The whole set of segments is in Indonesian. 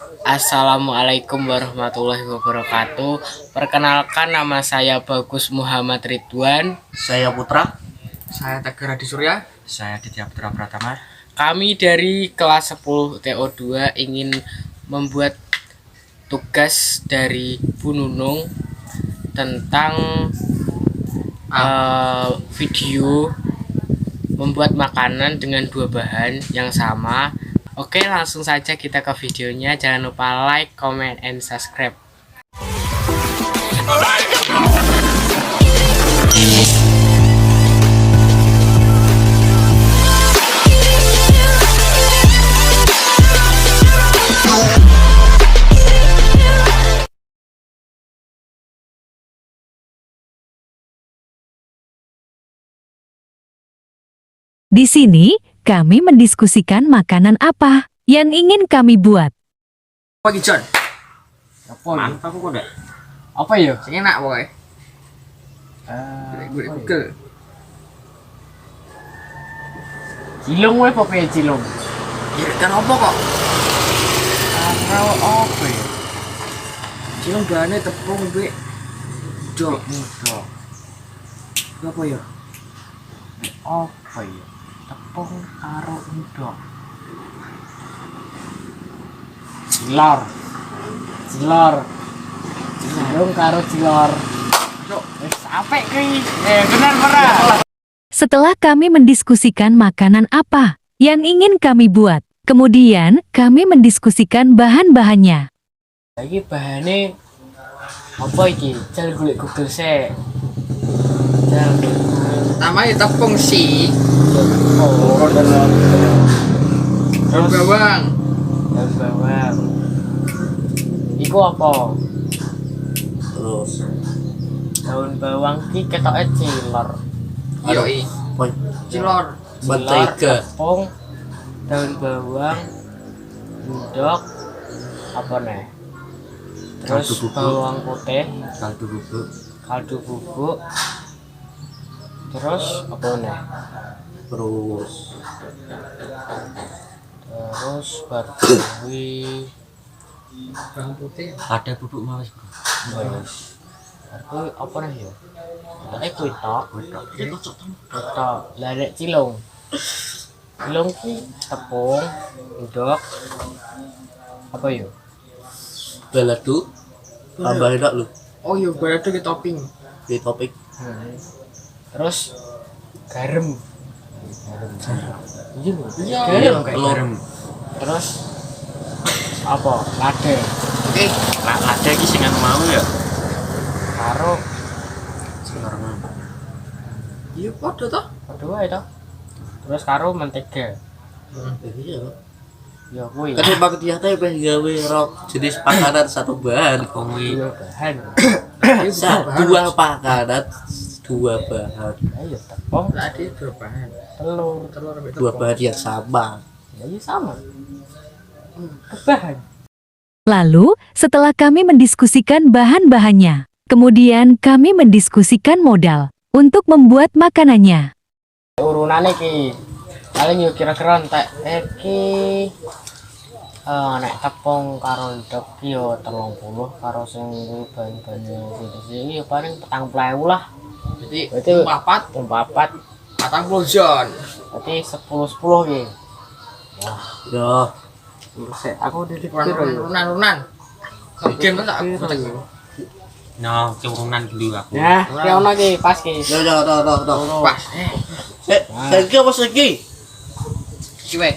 Assalamualaikum warahmatullahi wabarakatuh. Perkenalkan, nama saya Bagus Muhammad Ridwan. Saya Putra. Saya Tegar Hadi Surya. Saya Ditya Putra Pratama. Kami dari kelas 10 TO2 ingin membuat tugas dari Bu Nunung tentang video membuat makanan dengan dua bahan yang sama. Oke, langsung saja kita ke videonya. Jangan lupa like, comment, and subscribe. Di sini, kami mendiskusikan makanan apa yang ingin kami buat. Pagi John. Mantap kok dek. Apa ya? Sing enak pokoknya. Gue Google. Cilung wae pokoknya cilung. Ya kan apa kok? Karo apa ya? Cilung bahannya tepung be. Jok. Mudah. Apa ya? Apa ya? Tepung karo endok. Cilor. Cilung karo cilor. Wis apik kuwi. Bener ora? Setelah kami mendiskusikan makanan apa yang ingin kami buat, kemudian kami mendiskusikan bahan-bahannya. Iki bahane apa iki? Jal golek Google sik. Jal Namanya tepung sih. oh, Daun bawang. daun bawang. Iku apa? Terus Daun bawang ki ketoke cilor. Yoi. Cilor. mentega. Tepung, daun bawang, endok, apa nih? Terus Kaldu bubuk. bawang putih, Kaldu bubuk. kaldu bubuk. Terus apa nih? Terus Baru kuwi Bawang putih. ada bubuk mawis bro. wis. Baru apa nih ya? Kuwi tok. Itu cocok. Tok. Lah nek cilung. Cilung ki tepung, endok. Apa ya? Balado. Tambah enak lu. Oh iya, balado ke topping. Di topik. Terus garam. Iya lho. Iya. Garam kayak Telur. garam. Terus apa? Lada. Oke. Nah, ada iki sing mau ya. Karo Sekarang Iya podo toh. kedua itu. Terus karo mentega. iya. Ya kuwi. Kan emang dia teh pengen gawe rok jenis makanan satu bahan kuwi. Dua bahan. Dua makanan, dua bahan. Ayo tepung, Tadi dua bahan. telur. Telur sampai Dua tepung. bahan yang sama. Ya iya sama. Bahan. Lalu, setelah kami mendiskusikan bahan-bahannya, kemudian kami mendiskusikan modal untuk membuat makanannya. Urunane iki. Paling yo kira-kira entek iki nek tepung karo endok ki yo 30 karo sing bahan-bahane sing yo paling 40.000 lah. Jadi Berarti papat, papat patang puluh John. berarti 10 ki. Ya, Aku di Runan. Game tak aku tak. no, turunan dulu aku. Ya, ki ono ki pas ki. Ya, Pas. Saiki apa saiki? Kiwe.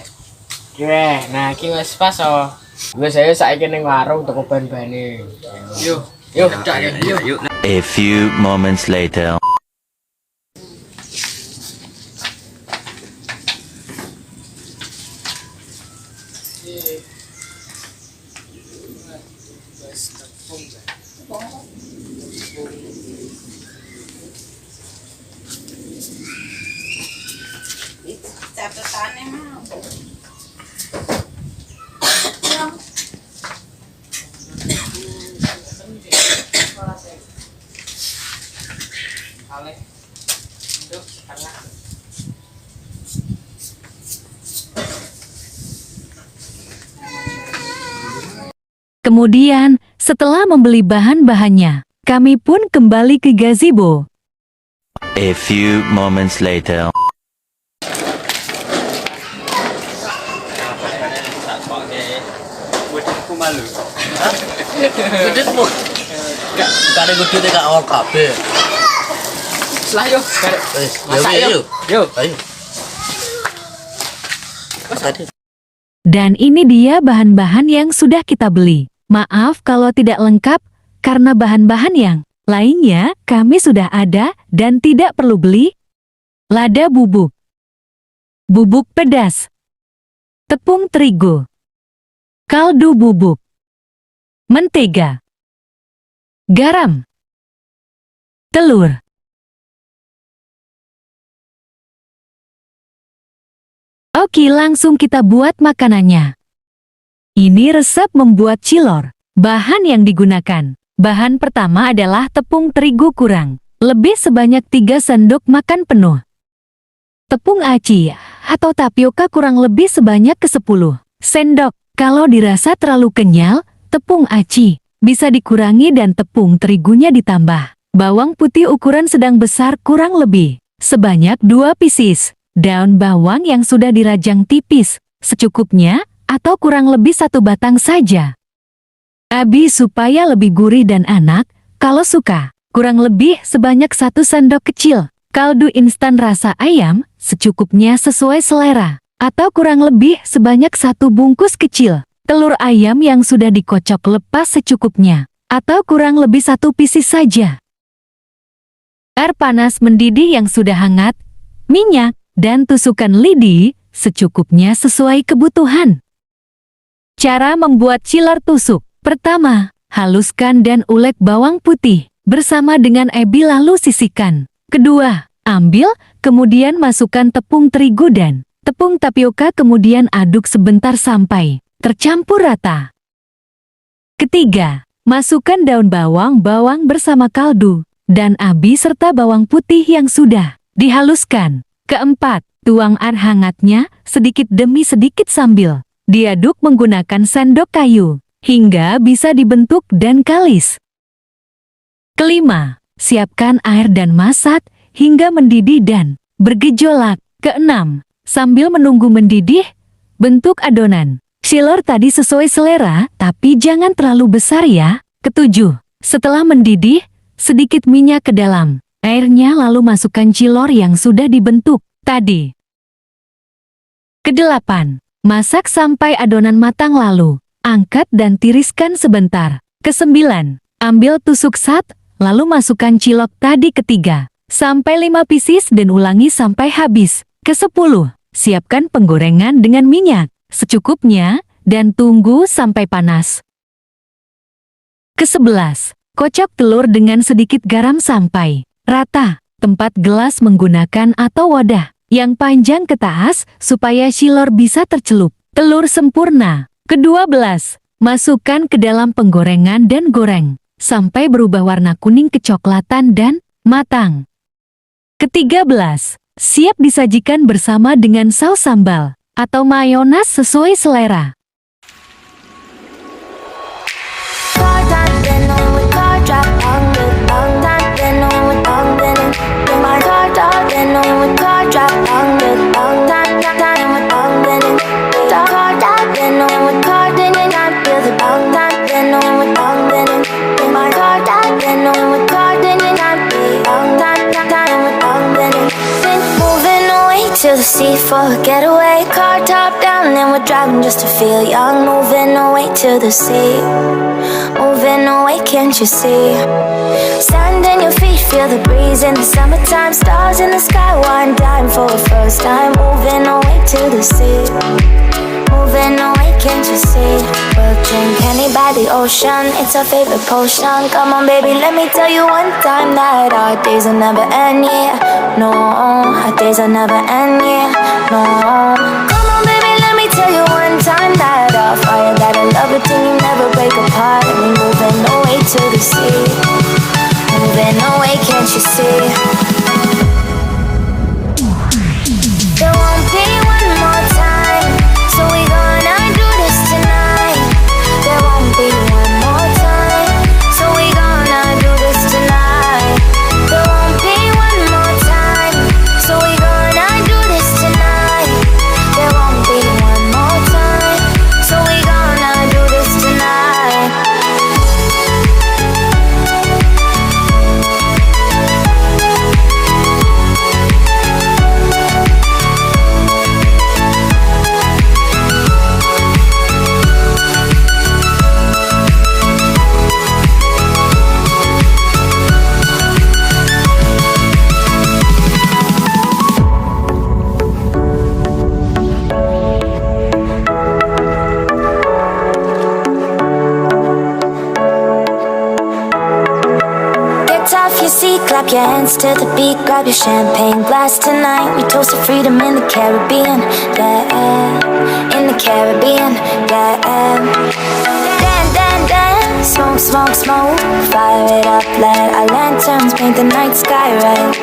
Kiwe, nah ki wis pas oh. Wis saya saiki ning warung tuku bahan-bahane. Yuk. Yuk, Cak ya. Yuk. A few moments later. Catatannya mah. Ale. Duk, karena Kemudian, setelah membeli bahan-bahannya, kami pun kembali ke gazebo. A few moments later. Gede pun. Gak ada gede gak awal kabeh. Selah yo, karek. Masak yo. Yo. Ayo. Tadi. Dan ini dia bahan-bahan yang sudah kita beli. Maaf kalau tidak lengkap, karena bahan-bahan yang lainnya kami sudah ada dan tidak perlu beli. Lada bubuk, bubuk pedas, tepung terigu, kaldu bubuk, mentega, garam, telur. Oke, langsung kita buat makanannya. Ini resep membuat cilor. Bahan yang digunakan. Bahan pertama adalah tepung terigu kurang lebih sebanyak 3 sendok makan penuh. Tepung aci atau tapioka kurang lebih sebanyak ke-10 sendok. Kalau dirasa terlalu kenyal, tepung aci bisa dikurangi dan tepung terigunya ditambah. Bawang putih ukuran sedang besar kurang lebih sebanyak 2 pieces. Daun bawang yang sudah dirajang tipis, secukupnya, atau kurang lebih 1 batang saja. Abi supaya lebih gurih dan enak, kalau suka, kurang lebih sebanyak 1 sendok kecil. Kaldu instan rasa ayam, secukupnya sesuai selera, atau kurang lebih sebanyak 1 bungkus kecil. Telur ayam yang sudah dikocok lepas secukupnya, atau kurang lebih 1 pieces saja. Air panas mendidih yang sudah hangat, minyak, dan tusukan lidi, secukupnya sesuai kebutuhan. Cara membuat cilor tusuk. Pertama, haluskan dan ulek bawang putih, bersama dengan ebi lalu sisihkan. Kedua, ambil, kemudian masukkan tepung terigu dan tepung tapioka kemudian aduk sebentar sampai tercampur rata. Ketiga, masukkan daun bawang bersama kaldu, dan abi serta bawang putih yang sudah dihaluskan. Keempat, tuang air hangatnya sedikit demi sedikit sambil diaduk menggunakan sendok kayu, hingga bisa dibentuk dan kalis. Kelima, siapkan air dan masak hingga mendidih dan bergejolak. Keenam, sambil menunggu mendidih, bentuk adonan cilor tadi sesuai selera, tapi jangan terlalu besar ya. Ketujuh, setelah mendidih, sedikit minyak ke dalam airnya lalu masukkan cilor yang sudah dibentuk tadi. Kedelapan, masak sampai adonan matang lalu angkat dan tiriskan sebentar. Kesembilan, ambil tusuk sat, lalu masukkan cilok tadi ketiga, sampai 5 pieces dan ulangi sampai habis. Kesepuluh, siapkan penggorengan dengan minyak secukupnya dan tunggu sampai panas. Kesebelas, kocok telur dengan sedikit garam sampai rata. Tempat gelas menggunakan atau wadah yang panjang ke atas supaya cilor bisa tercelup telur sempurna. Ke-12, masukkan ke dalam penggorengan dan goreng sampai berubah warna kuning kecoklatan dan matang. Ke-13, siap disajikan bersama dengan saus sambal atau mayones sesuai selera. To the sea for a getaway, car top down and we're driving just to feel young. Moving away to the sea, moving away, can't you see? Sand in your feet, feel the breeze in the summertime. Stars in the sky, one dime for the first time. Moving away to the sea, moving away, can't you see? We'll drink honey by the ocean, it's our favorite potion. Come on baby, let me tell you one time that our days will never end, yeah. No, our days will never end, yeah. No, come on baby, let me tell you one time that our fire, that I love it till you never break apart. And we moving away to the sea, moving away, can't you see? There won't be one more time, so we gonna do this tonight. There won't be one clap your hands to the beat, grab your champagne glass tonight. We toast to freedom in the Caribbean, yeah, in the Caribbean, yeah. Dan, dan, dan, smoke, smoke, smoke, fire it up, let our lanterns paint the night sky red.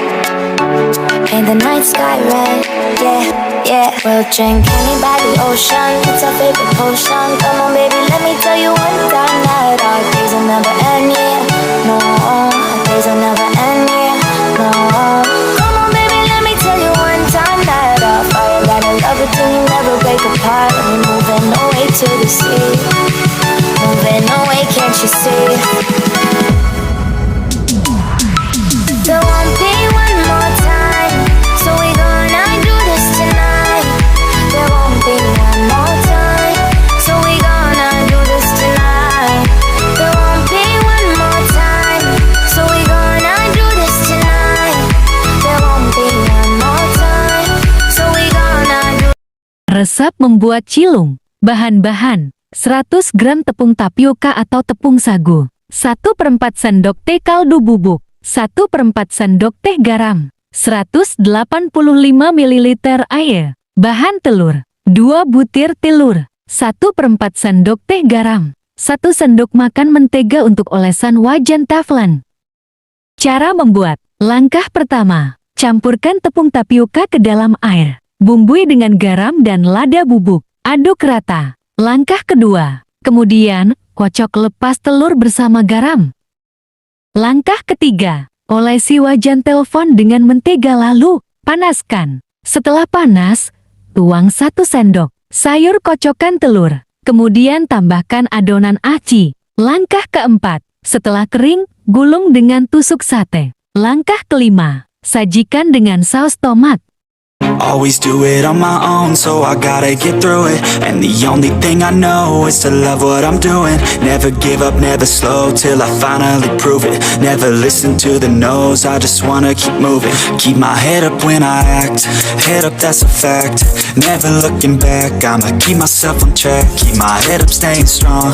Paint the night sky red, yeah, yeah. We'll drink honey by the ocean, it's our favorite potion. Come on baby, let me tell you one time that our days will never end, yeah. No, our days will never end, yeah. No. Come on baby, let me tell you one time that our fire gotta love it till you never break apart. And we're moving away to the sea, moving away, can't you see? There won't be one more time, so we gonna do this tonight. There won't be one more time, so we gonna do this tonight. There won't be one more time, so we gonna do this tonight. There won't be one more time, so we gonna do. Resep membuat cilung. Bahan-bahan: 100 gram tepung tapioka atau tepung sagu, 1/4 sendok teh kaldu bubuk, 1/4 sendok teh garam, 185 ml air. Bahan telur, 2 butir telur, 1/4 sendok teh garam, 1 sendok makan mentega untuk olesan wajan teflon. Cara membuat. Langkah pertama, campurkan tepung tapioka ke dalam air. Bumbui dengan garam dan lada bubuk. Aduk rata. Langkah kedua, kemudian kocok lepas telur bersama garam. Langkah ketiga, olesi wajan telepon dengan mentega lalu panaskan. Setelah panas, tuang 1 sendok sayur kocokan telur. Kemudian tambahkan adonan aci. Langkah keempat, setelah kering, gulung dengan tusuk sate. Langkah kelima, sajikan dengan saus tomat. Always do it on my own, so I gotta get through it. And the only thing I know is to love what I'm doing. Never give up, never slow, till I finally prove it. Never listen to the no's, I just wanna keep moving. Keep my head up when I act, head up, that's a fact. Never looking back, I'ma keep myself on track. Keep my head up, staying strong,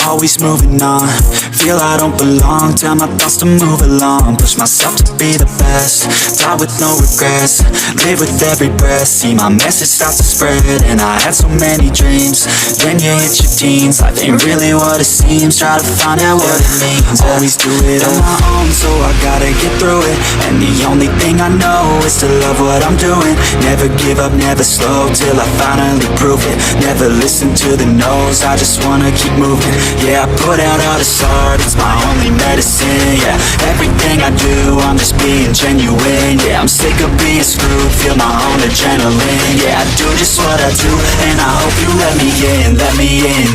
always moving on. Feel I don't belong, tell my thoughts to move along. Push myself to be the best, die with no regrets. Live with every breath, see my message start to spread. And I had so many dreams, then you hit your teens. Life ain't really what it seems, try to find out what it means. Always do it on my own, so I gotta get through it. And the only thing I know is to love what I'm doing. Never give up, never slow, till I finally prove it. Never listen to the no's, I just wanna keep moving. Yeah, I put out all this art, it's my only medicine. Yeah, everything I do, I'm just being genuine. Yeah, I'm sick of being screwed, feel my own adrenaline. Yeah, I do just what I do, and I hope you let me in,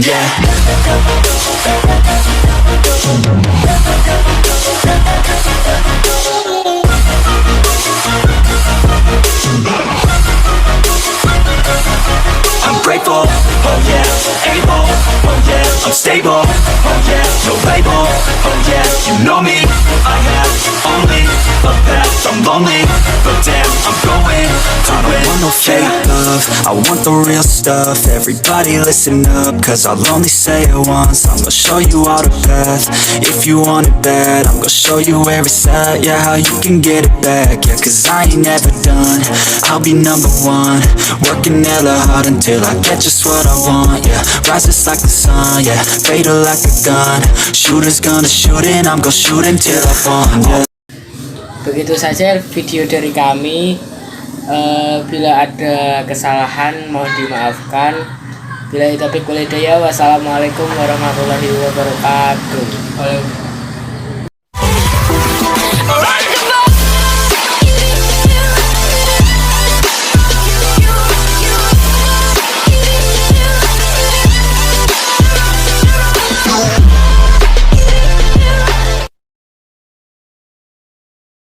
yeah. I'm grateful, oh yeah, able, oh yeah, I'm stable, oh yeah, no label, oh yeah, you know me, I have only a path, I'm lonely, but damn, I'm going to win. I don't want no fake love, I want the real stuff. Everybody listen up, cause I'll only say it once. I'm gonna show you all the path, if you want it bad. I'm gonna show you where it's at, yeah, how you can get it back. Yeah, cause I ain't never done, I'll be number one. Working hella hard until I get just what I want, yeah. Rises like the sun, yeah, fatal like a gun. Shooter's gonna shoot and I'm gonna shoot until I fall, yeah. Begitu saja video dari kami. Bila ada kesalahan mohon dimaafkan. Bila taufiq wal hidayah, wassalamualaikum warahmatullahi wabarakatuh.